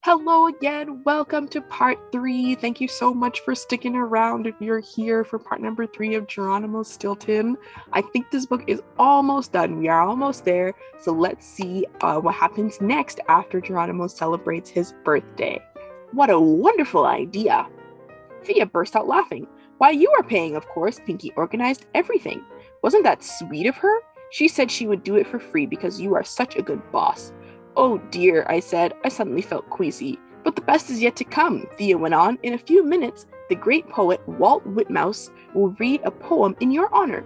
Hello again. Welcome to part 3. Thank you so much for sticking around if you're here for part number 3 of Geronimo Stilton. I think this book is almost done. We are almost there. So let's see what happens next after Geronimo celebrates his birthday. What a wonderful idea. Thea burst out laughing. Why, you are paying, of course. Pinky organized everything. Wasn't that sweet of her? She said she would do it for free because you are such a good boss. Oh dear, I said. I suddenly felt queasy. But the best is yet to come, Thea went on. In a few minutes, the great poet Walt Whitmouse will read a poem in your honor.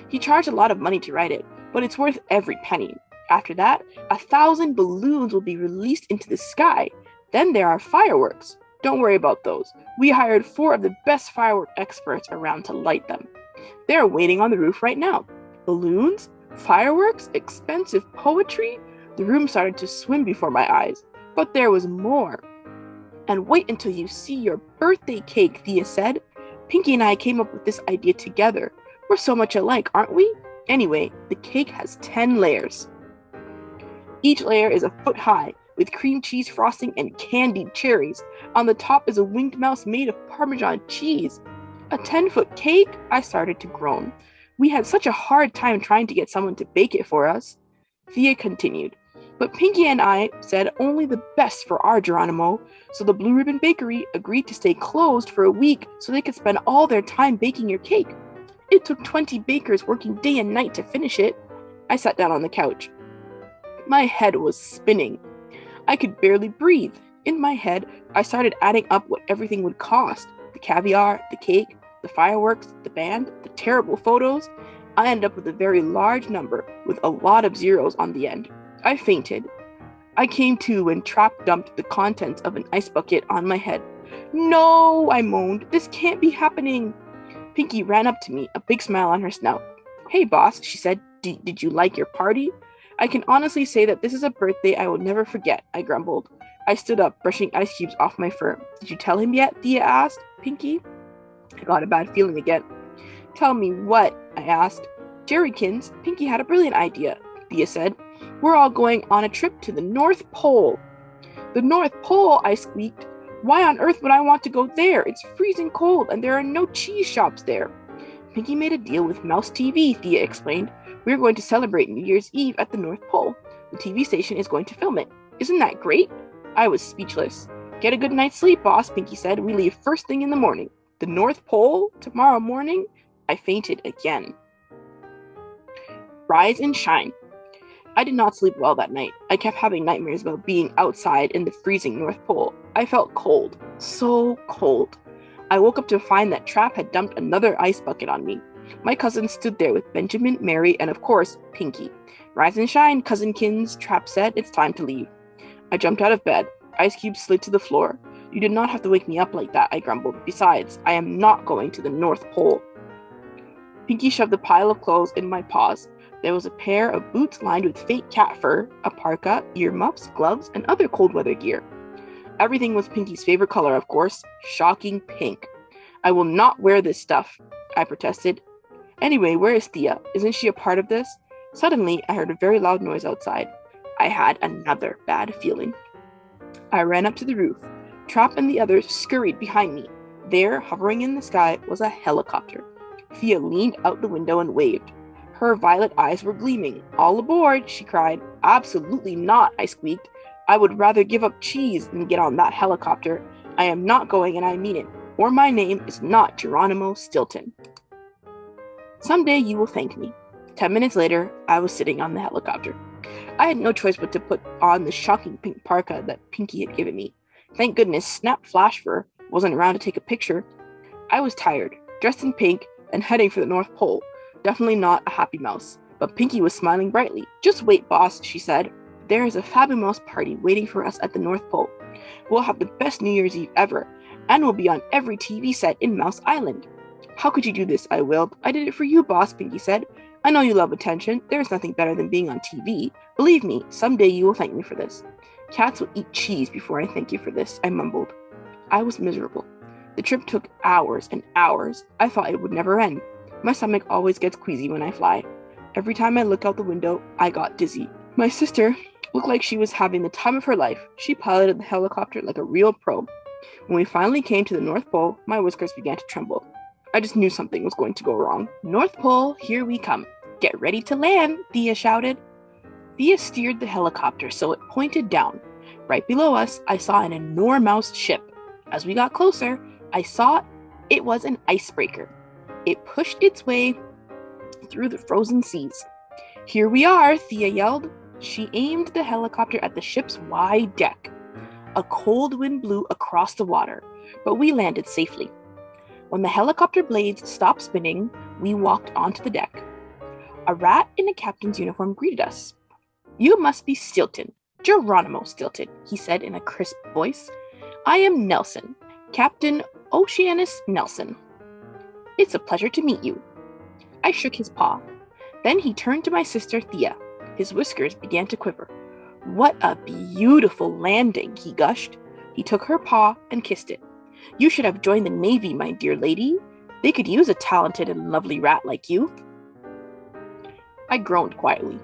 He charged a lot of money to write it, but it's worth every penny. After that, 1,000 balloons will be released into the sky. Then there are fireworks. Don't worry about those. We hired 4 of the best firework experts around to light them. They're waiting on the roof right now. Balloons? Fireworks? Expensive poetry? The room started to swim before my eyes, but there was more. And wait until you see your birthday cake, Thea said. Pinky and I came up with this idea together. We're so much alike, aren't we? Anyway, the cake has 10 layers. Each layer is a foot high, with cream cheese frosting and candied cherries. On the top is a winged mouse made of Parmesan cheese. A 10-foot cake? I started to groan. We had such a hard time trying to get someone to bake it for us. Thea continued. But Pinky and I said only the best for our Geronimo, so the Blue Ribbon Bakery agreed to stay closed for a week so they could spend all their time baking your cake. It took 20 bakers working day and night to finish it. I sat down on the couch. My head was spinning. I could barely breathe. In my head, I started adding up what everything would cost. The caviar, the cake, the fireworks, the band, the terrible photos. I ended up with a very large number with a lot of zeros on the end. I fainted. I came to when Trap dumped the contents of an ice bucket on my head. No, I moaned. This can't be happening. Pinky ran up to me, a big smile on her snout. Hey, boss, she said. Did you like your party? I can honestly say that this is a birthday I will never forget, I grumbled. I stood up, brushing ice cubes off my fur. Did you tell him yet? Thea asked. Pinky? I got a bad feeling again. Tell me what? I asked. Jerrykins, Pinky had a brilliant idea, Thea said. We're all going on a trip to the North Pole. The North Pole, I squeaked. Why on earth would I want to go there? It's freezing cold and there are no cheese shops there. Pinky made a deal with Mouse TV, Thea explained. We're going to celebrate New Year's Eve at the North Pole. The TV station is going to film it. Isn't that great? I was speechless. Get a good night's sleep, boss, Pinky said. We leave first thing in the morning. The North Pole? Tomorrow morning? I fainted again. Rise and shine. I did not sleep well that night. I kept having nightmares about being outside in the freezing North Pole. I felt cold. So cold. I woke up to find that Trap had dumped another ice bucket on me. My cousins stood there with Benjamin, Mary, and of course, Pinky. Rise and shine, cousinkins, Trap said. It's time to leave. I jumped out of bed. Ice cubes slid to the floor. You did not have to wake me up like that, I grumbled. Besides, I am not going to the North Pole. Pinky shoved the pile of clothes in my paws. There was a pair of boots lined with fake cat fur, a parka, earmuffs, gloves, and other cold weather gear. Everything was Pinky's favorite color, of course, shocking pink. I will not wear this stuff, I protested. Anyway, where is Thea? Isn't she a part of this? Suddenly, I heard a very loud noise outside. I had another bad feeling. I ran up to the roof. Trap and the others scurried behind me. There, hovering in the sky, was a helicopter. Thea leaned out the window and waved. Her violet eyes were gleaming. All aboard, she cried. Absolutely not, I squeaked. I would rather give up cheese than get on that helicopter. I am not going and I mean it. Or my name is not Geronimo Stilton. Someday you will thank me. 10 minutes later, I was sitting on the helicopter. I had no choice but to put on the shocking pink parka that Pinky had given me. Thank goodness Snap Flash Fur wasn't around to take a picture. I was tired, dressed in pink, and heading for the North Pole. Definitely not a happy mouse, but Pinky was smiling brightly. Just wait, boss, she said. There is a fabulous party waiting for us at the North Pole. We'll have the best New Year's Eve ever, and we'll be on every TV set in Mouse Island. How could you do this? I wailed. I did it for you, boss, Pinky said. I know you love attention. There's nothing better than being on TV. Believe me, someday you will thank me for this. Cats will eat cheese before I thank you for this, I mumbled. I was miserable. The trip took hours and hours. I thought it would never end. My stomach always gets queasy when I fly. Every time I look out the window, I got dizzy. My sister Looked like she was having the time of her life. She piloted the helicopter like a real pro. When we finally came to the North Pole, my whiskers began to tremble. I just knew something was going to go wrong. North Pole, here we come. Get ready to land, Thea shouted. Thea steered the helicopter so it pointed down. Right below us, I saw an enormous ship. As we got closer, I saw it was an icebreaker. It pushed its way through the frozen seas. Here we are, Thea yelled. She aimed the helicopter at the ship's wide deck. A cold wind blew across the water, but we landed safely. When the helicopter blades stopped spinning, we walked onto the deck. A rat in a captain's uniform greeted us. You must be Stilton, Geronimo Stilton, he said in a crisp voice. I am Nelson, Captain Oceanus Nelson. It's a pleasure to meet you. I shook his paw. Then he turned to my sister Thea. His whiskers began to quiver. What a beautiful landing, he gushed. He took her paw and kissed it. You should have joined the Navy, my dear lady. They could use a talented and lovely rat like you. I groaned quietly.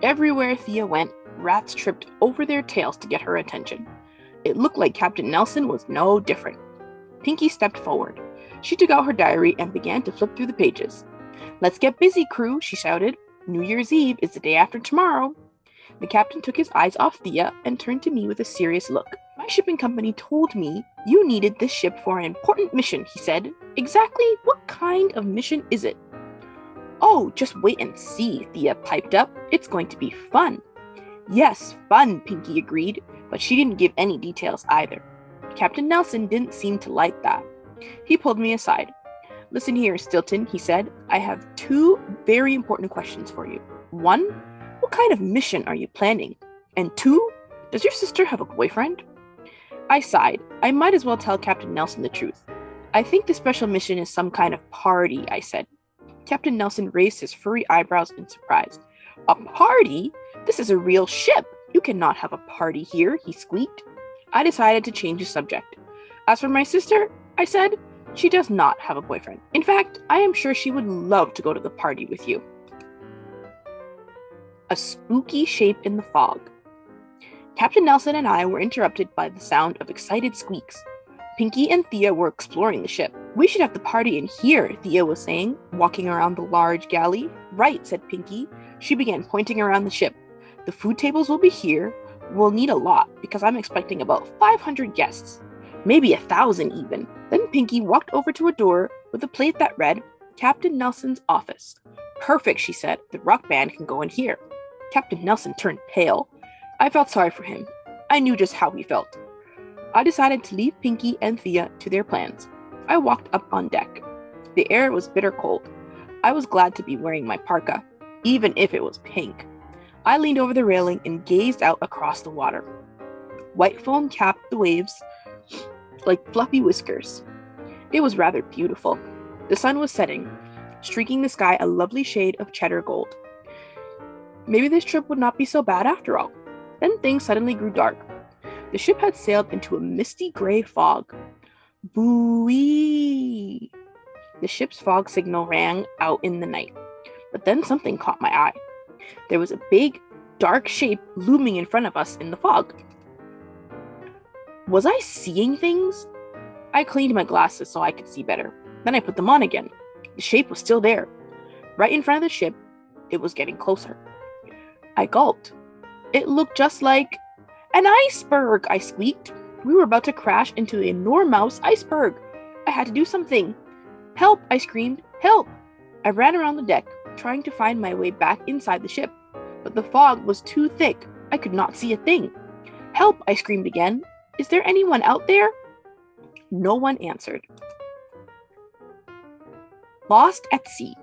Everywhere Thea went, rats tripped over their tails to get her attention. It looked like Captain Nelson was no different. Pinky stepped forward. She took out her diary and began to flip through the pages. Let's get busy, crew, she shouted. New Year's Eve is the day after tomorrow. The captain took his eyes off Thea and turned to me with a serious look. My shipping company told me you needed this ship for an important mission, he said. Exactly what kind of mission is it? Oh, just wait and see, Thea piped up. It's going to be fun. Yes, fun, Pinky agreed, but she didn't give any details either. Captain Nelson didn't seem to like that. He pulled me aside. Listen here, Stilton, he said. I have two very important questions for you. One, what kind of mission are you planning? And two, does your sister have a boyfriend? I sighed. I might as well tell Captain Nelson the truth. I think the special mission is some kind of party, I said. Captain Nelson raised his furry eyebrows in surprise. A party? This is a real ship. You cannot have a party here, he squeaked. I decided to change the subject. As for my sister, I said, she does not have a boyfriend. In fact, I am sure she would love to go to the party with you. A spooky shape in the fog. Captain Nelson and I were interrupted by the sound of excited squeaks. Pinky and Thea were exploring the ship. We should have the party in here, Thea was saying, walking around the large galley. Right, said Pinky. She began pointing around the ship. The food tables will be here. We'll need a lot, because I'm expecting about 500 guests. Maybe 1,000 even. Then Pinky walked over to a door with a plate that read, Captain Nelson's office. Perfect, she said. The rock band can go in here. Captain Nelson turned pale. I felt sorry for him. I knew just how he felt. I decided to leave Pinky and Thea to their plans. I walked up on deck. The air was bitter cold. I was glad to be wearing my parka, even if it was pink. I leaned over the railing and gazed out across the water. White foam capped the waves like fluffy whiskers. It was rather beautiful. The sun was setting, streaking the sky a lovely shade of cheddar gold. Maybe this trip would not be so bad after all. Then things suddenly grew dark. The ship had sailed into a misty gray fog. Boo-wee! The ship's fog signal rang out in the night. But then something caught my eye. There was a big, dark shape looming in front of us in the fog. Was I seeing things? I cleaned my glasses so I could see better. Then I put them on again. The shape was still there. Right in front of the ship, it was getting closer. I gulped. It looked just like an iceberg, I squeaked. We were about to crash into an enormous iceberg. I had to do something. Help, I screamed. Help! I ran around the deck, trying to find my way back inside the ship. But the fog was too thick. I could not see a thing. Help, I screamed again. Is there anyone out there? No one answered. Lost at sea.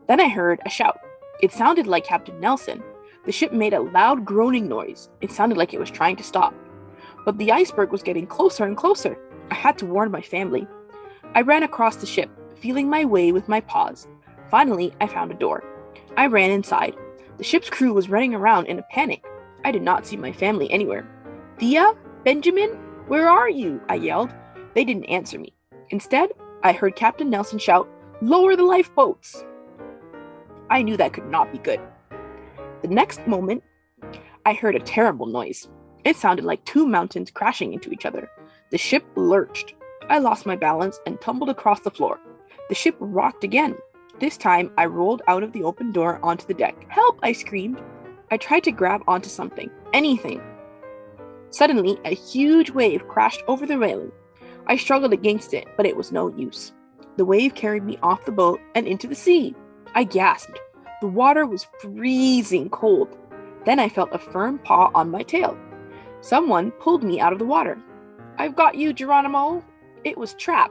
Then I heard a shout. It sounded like Captain Nelson. The ship made a loud groaning noise. It sounded like it was trying to stop. But the iceberg was getting closer and closer. I had to warn my family. I ran across the ship, feeling my way with my paws. Finally, I found a door. I ran inside. The ship's crew was running around in a panic. I did not see my family anywhere. Thea? Benjamin? Where are you? I yelled. They didn't answer me. Instead, I heard Captain Nelson shout, Lower the lifeboats! I knew that could not be good. The next moment, I heard a terrible noise. It sounded like two mountains crashing into each other. The ship lurched. I lost my balance and tumbled across the floor. The ship rocked again. This time, I rolled out of the open door onto the deck. "Help!" I screamed. I tried to grab onto something, anything. Suddenly, a huge wave crashed over the railing. I struggled against it, but it was no use. The wave carried me off the boat and into the sea. I gasped. The water was freezing cold. Then I felt a firm paw on my tail. Someone pulled me out of the water. "I've got you, Geronimo." It was Trap.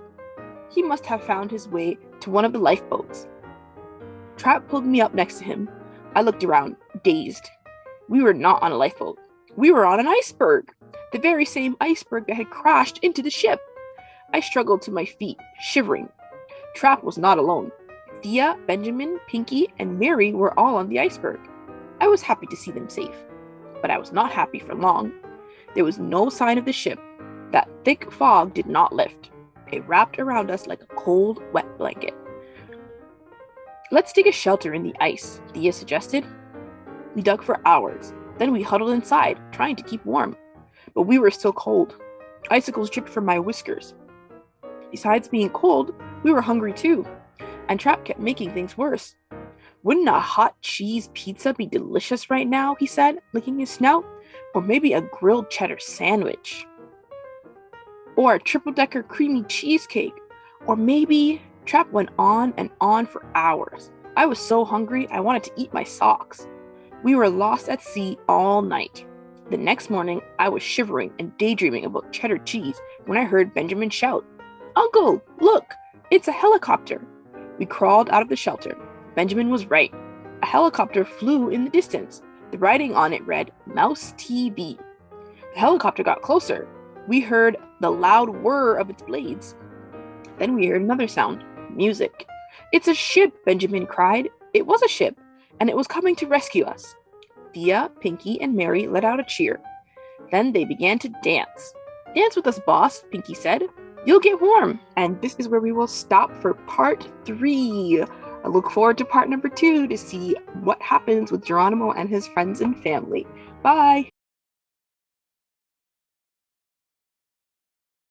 He must have found his way to one of the lifeboats. Trap pulled me up next to him. I looked around, dazed. We were not on a lifeboat. We were on an iceberg, the very same iceberg that had crashed into the ship. I struggled to my feet, shivering. Trap was not alone. Thea, Benjamin, Pinky, and Mary were all on the iceberg. I was happy to see them safe, but I was not happy for long. There was no sign of the ship. That thick fog did not lift. It wrapped around us like a cold, wet blanket. "Let's dig a shelter in the ice," Thea suggested. We dug for hours. Then we huddled inside, trying to keep warm. But we were still cold. Icicles dripped from my whiskers. Besides being cold, we were hungry too. And Trap kept making things worse. "Wouldn't a hot cheese pizza be delicious right now?" he said, licking his snout. "Or maybe a grilled cheddar sandwich. Or a triple-decker creamy cheesecake. Or maybe..." Trap went on and on for hours. I was so hungry, I wanted to eat my socks. We were lost at sea all night. The next morning, I was shivering and daydreaming about cheddar cheese when I heard Benjamin shout, "Uncle, look, it's a helicopter." We crawled out of the shelter. Benjamin was right. A helicopter flew in the distance. The writing on it read, "Mouse TV." The helicopter got closer. We heard the loud whir of its blades. Then we heard another sound. Music. "It's a ship," Benjamin cried. It was a ship, and it was coming to rescue us. Thea, Pinky, and Mary let out a cheer. Then they began to dance. "Dance with us, boss," Pinky said. "You'll get warm." And this is where we will stop for part 3. I look forward to part number 2 to see what happens with Geronimo and his friends and family. Bye!